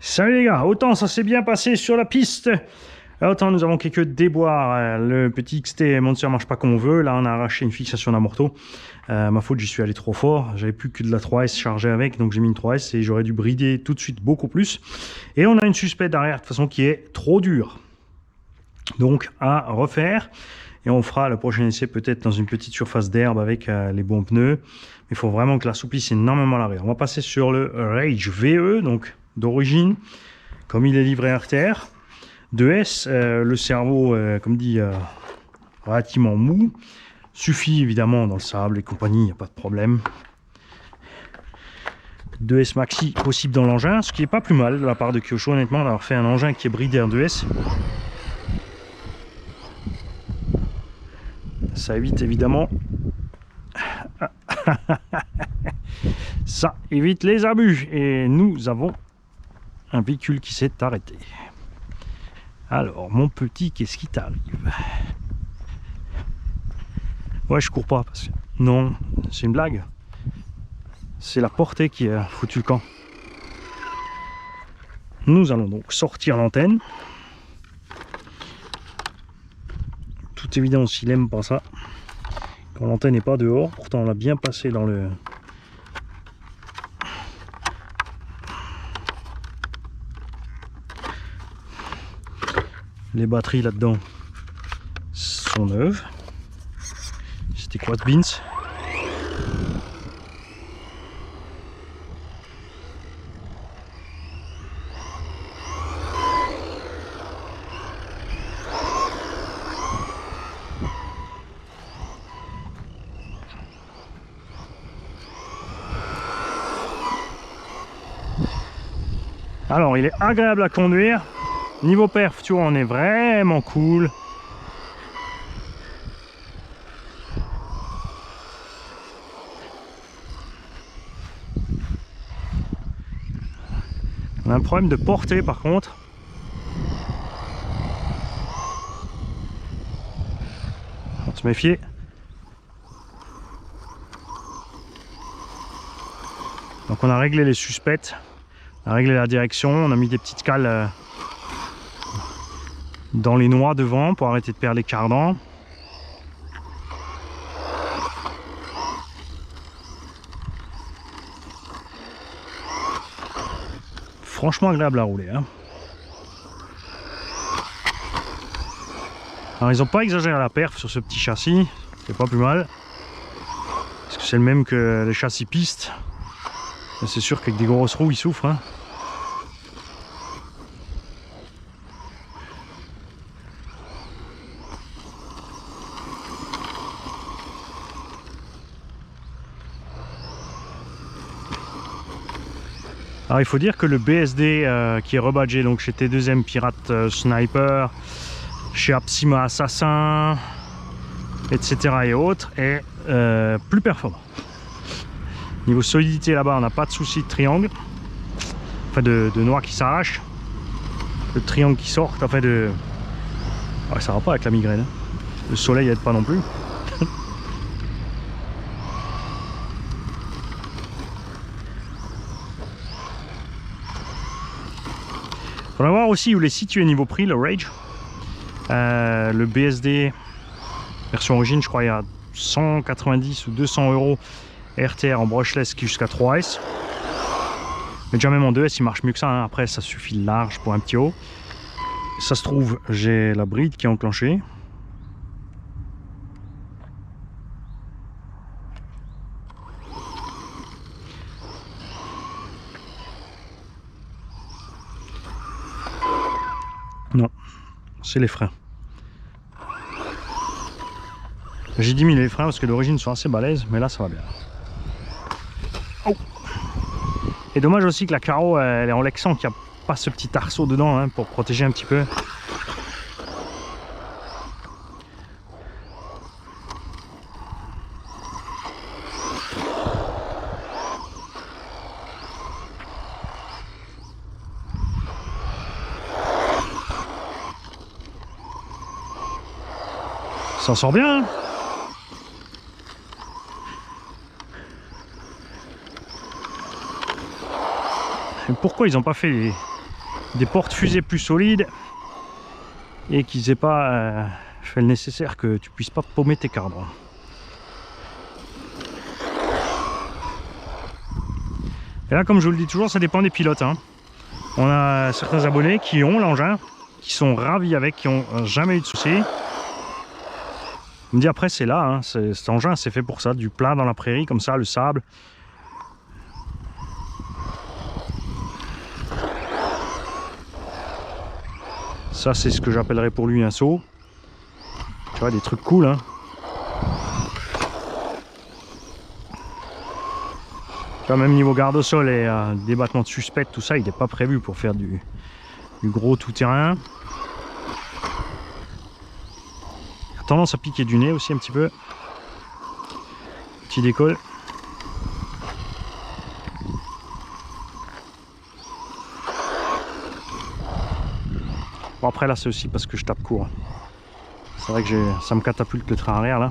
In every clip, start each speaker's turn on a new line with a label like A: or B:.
A: Salut les gars, autant ça s'est bien passé sur la piste, autant nous avons quelques déboires. Le petit XT Monster marche pas comme on veut. Là on a arraché une fixation d'amorto. Ma faute, j'y suis allé trop fort. J'avais plus que de la 3S chargée avec, donc j'ai mis une 3S et j'aurais dû brider tout de suite beaucoup plus. Et on a une suspecte derrière de toute façon qui est trop dure. Donc à refaire. Et on fera le prochain essai peut-être dans une petite surface d'herbe avec les bons pneus. Mais il faut vraiment que l'assouplisse énormément l'arrière. On va passer sur le Rage VE, donc d'origine, comme il est livré RTR. 2S, le cerveau, comme dit, relativement mou. Suffit évidemment dans le sable et compagnie, il n'y a pas de problème. 2S maxi possible dans l'engin, ce qui n'est pas plus mal de la part de Kyosho, honnêtement, d'avoir fait un engin qui est bridé en 2S. Ça évite évidemment. Ça évite les abus. Et nous avons un véhicule qui s'est arrêté. Alors, mon petit, qu'est-ce qui t'arrive? Ouais, je cours pas parce que... Non, c'est une blague. C'est la portée qui a foutu le camp. Nous allons donc sortir l'antenne. Toute évidence, il aime pas ça. Quand l'antenne n'est pas dehors, pourtant on l'a bien passé dans le... Les batteries là-dedans sont neuves. C'était quoi de Beans? Alors, il est agréable à conduire. Niveau perf, tu vois, on est vraiment cool. On a un problème de portée par contre. On va se méfier. Donc on a réglé les suspects. On a réglé la direction. On a mis des petites cales dans les noix devant pour arrêter de perdre les cardans. Franchement agréable à rouler, hein. Alors ils n'ont pas exagéré la perf sur ce petit châssis, c'est pas plus mal. Parce que c'est le même que les châssis pistes. C'est sûr qu'avec des grosses roues ils souffrent, hein. Alors il faut dire que le BSD qui est rebadgé donc chez T2M Pirate Sniper, chez Apsima Assassin, etc. et autres, est plus performant. Niveau solidité là-bas, on n'a pas de souci de triangle, enfin de noix qui s'arrache, le triangle qui sort, enfin de... Ouais, ça va pas avec la migraine, hein. Le soleil aide pas non plus. Faudra voir aussi où il est situé niveau prix, le Rage. Le BSD version origine, je crois, il y a 190 ou 200 € RTR en brushless qui jusqu'à 3S. Mais déjà même en 2S, il marche mieux que ça, hein. Après, ça suffit large pour un petit haut. Ça se trouve, j'ai la bride qui est enclenchée. Non, c'est les freins. J'ai diminué les freins parce que d'origine sont assez balèzes, mais là ça va bien. Oh. Et dommage aussi que la carreau elle est en Lexan, qu'il n'y a pas ce petit arceau dedans, hein, pour protéger un petit peu. Ça s'en sort bien, hein. Et pourquoi ils n'ont pas fait des portes-fusées plus solides et qu'ils aient pas fait le nécessaire que tu puisses pas paumer tes cadres. Et là, comme je vous le dis toujours, ça dépend des pilotes, hein. On a certains abonnés qui ont l'engin, qui sont ravis avec, qui n'ont jamais eu de soucis. On me dit après, c'est là, hein, cet engin c'est fait pour ça, du plat dans la prairie comme ça, le sable. Ça c'est ce que j'appellerais pour lui un saut. Tu vois, des trucs cool, hein. Tu vois, même niveau garde au sol et débattement de suspect, tout ça, il n'est pas prévu pour faire du gros tout-terrain. Il a tendance à piquer du nez aussi un petit peu. Petit décolle. Bon, après là c'est aussi parce que je tape court. C'est vrai que ça me catapulte le train arrière là.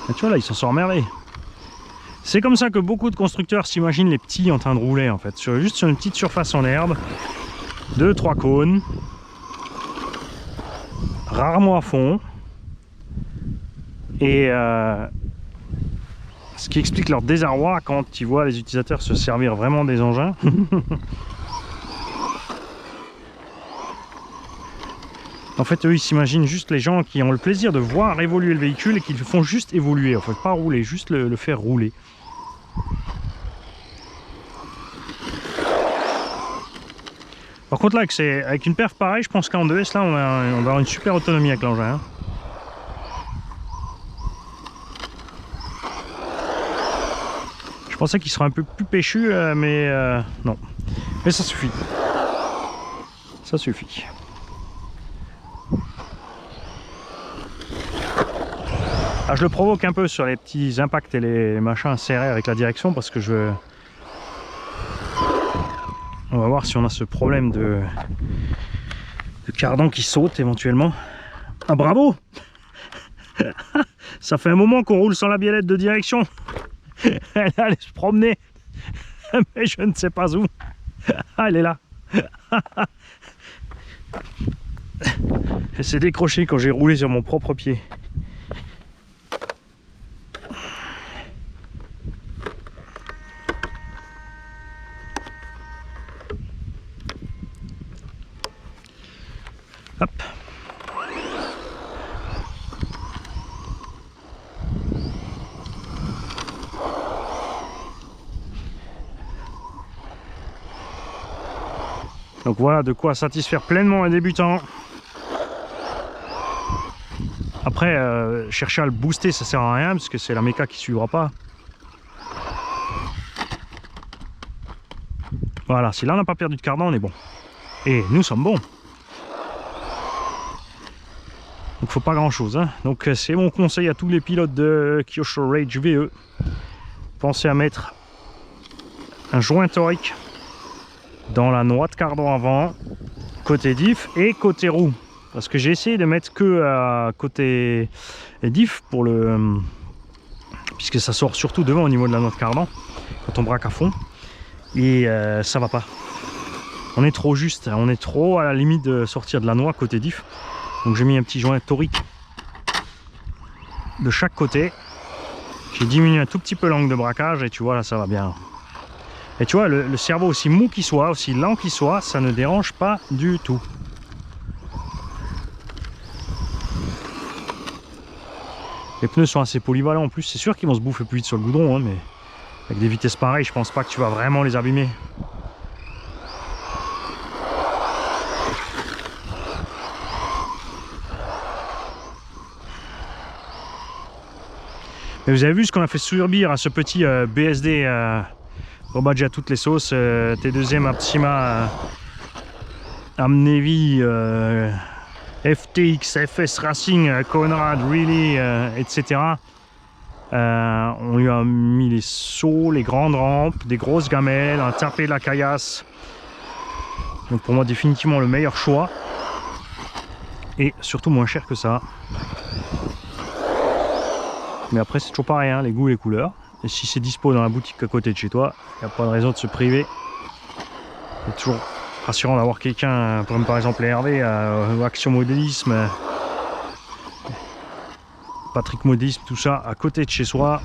A: Et tu vois là, ils s'en sont emmerdés. C'est comme ça que beaucoup de constructeurs s'imaginent les petits en train de rouler en fait. Juste sur une petite surface en herbe. 2-3 cônes. Rarement à fond. Et ce qui explique leur désarroi quand ils voient les utilisateurs se servir vraiment des engins. En fait, eux, ils s'imaginent juste les gens qui ont le plaisir de voir évoluer le véhicule et qui le font juste évoluer. En fait, pas rouler, juste le faire rouler. Par contre, là, avec une perf pareille, je pense qu'en 2S, là, on va avoir une super autonomie avec l'engin. Hein. Je pensais qu'il serait un peu plus péchu, mais non. Mais ça suffit. Ça suffit. Ah, je le provoque un peu sur les petits impacts et les machins serrés avec la direction parce que on va voir si on a ce problème de cardan qui saute éventuellement. Ah bravo. Ça fait un moment qu'on roule sans la biellette de direction. Elle allait se promener. Mais je ne sais pas où. Ah, elle est là. Elle s'est décrochée quand j'ai roulé sur mon propre pied. Hop. Donc voilà de quoi satisfaire pleinement un débutant. Après, chercher à le booster, ça sert à rien parce que c'est la méca qui suivra pas. Voilà, si là on n'a pas perdu de cardan, on est bon. Et nous sommes bons. Donc faut pas grand chose, hein. Donc c'est mon conseil à tous les pilotes de Kyosho Rage VE. Pensez à mettre un joint torique dans la noix de cardan avant, côté diff et côté roue. Parce que j'ai essayé de mettre que à côté diff pour le... puisque ça sort surtout devant au niveau de la noix de cardan, quand on braque à fond. Et ça va pas. On est trop juste, on est trop à la limite de sortir de la noix côté diff. Donc j'ai mis un petit joint torique de chaque côté. J'ai diminué un tout petit peu l'angle de braquage et tu vois là ça va bien. Et tu vois le cerveau aussi mou qu'il soit, aussi lent qu'il soit, ça ne dérange pas du tout. Les pneus sont assez polyvalents en plus, c'est sûr qu'ils vont se bouffer plus vite sur le goudron, hein, mais avec des vitesses pareilles je pense pas que tu vas vraiment les abîmer. Mais vous avez vu ce qu'on a fait subir à ce petit BSD rebadgé à toutes les sauces, T2M Apsima Amnevi FTX FS Racing Conrad Really etc. On lui a mis les sauts, les grandes rampes, des grosses gamelles, un tapé de la caillasse. Donc pour moi définitivement le meilleur choix et surtout moins cher que ça. Mais après c'est toujours pareil, hein, les goûts et les couleurs. Et si c'est dispo dans la boutique à côté de chez toi, il n'y a pas de raison de se priver. C'est toujours rassurant d'avoir quelqu'un, comme par exemple les Hervé, Action Modélisme, Patrick Modélisme, tout ça, à côté de chez soi.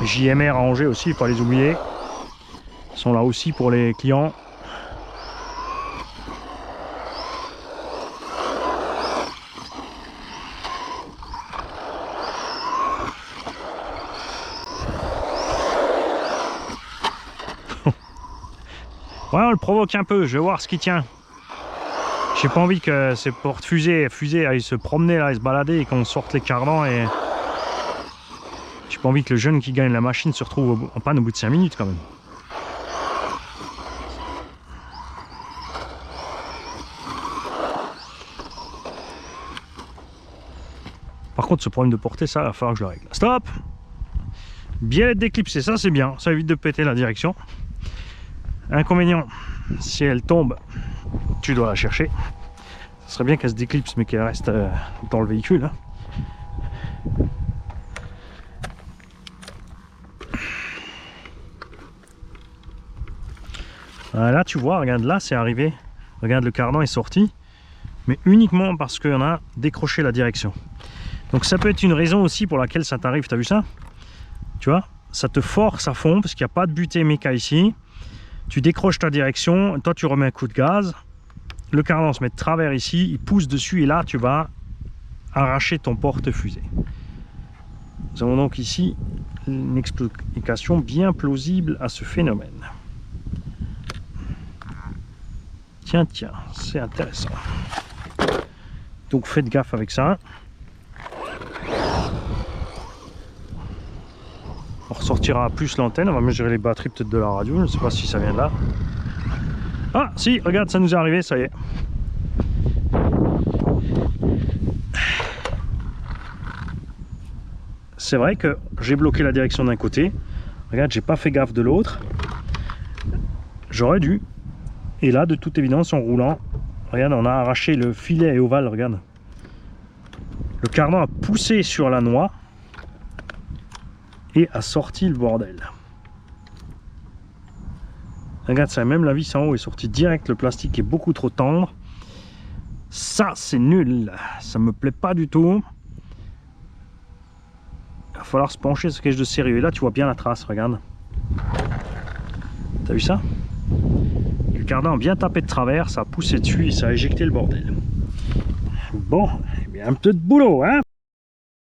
A: JMR à Angers aussi, il ne faut pas les oublier. Ils sont là aussi pour les clients. Ouais, on le provoque un peu, je vais voir ce qui tient. J'ai pas envie que ces porte-fusées aillent se promener là et se balader et qu'on sorte les cardans et... J'ai pas envie que le jeune qui gagne la machine se retrouve en panne au bout de 5 minutes quand même. Par contre, ce problème de portée, ça, il va falloir que je le règle. Stop! Biellette d'éclipse, ça c'est bien, ça évite de péter la direction. Inconvénient, si elle tombe, tu dois la chercher. Ce serait bien qu'elle se déclipse, mais qu'elle reste dans le véhicule. Hein. Là, tu vois, regarde, là, c'est arrivé. Regarde, le cardan est sorti, mais uniquement parce qu'on a décroché la direction. Donc ça peut être une raison aussi pour laquelle ça t'arrive. Tu as vu ça? Tu vois, ça te force à fond parce qu'il n'y a pas de butée méca ici. Tu décroches ta direction, toi tu remets un coup de gaz, le cardan se met de travers ici, il pousse dessus et là tu vas arracher ton porte-fusée. Nous avons donc ici une explication bien plausible à ce phénomène. Tiens, tiens, c'est intéressant. Donc faites gaffe avec ça. On ressortira plus l'antenne, on va mesurer les batteries peut-être de la radio, je ne sais pas si ça vient de là. Ah si, regarde, ça nous est arrivé, ça y est. C'est vrai que j'ai bloqué la direction d'un côté. Regarde, j'ai pas fait gaffe de l'autre. J'aurais dû. Et là, de toute évidence, en roulant, regarde, on a arraché le filet et ovale, regarde. Le cardan a poussé sur la noix et a sorti le bordel. Regarde ça, même la vis en haut est sortie direct, le plastique est beaucoup trop tendre. Ça, c'est nul. Ça me plaît pas du tout. Il va falloir se pencher sur quelque chose de sérieux. Et là, tu vois bien la trace, regarde. T'as vu ça? Le cardan a bien tapé de travers, ça a poussé dessus et ça a éjecté le bordel. Bon, eh bien un peu de boulot, hein?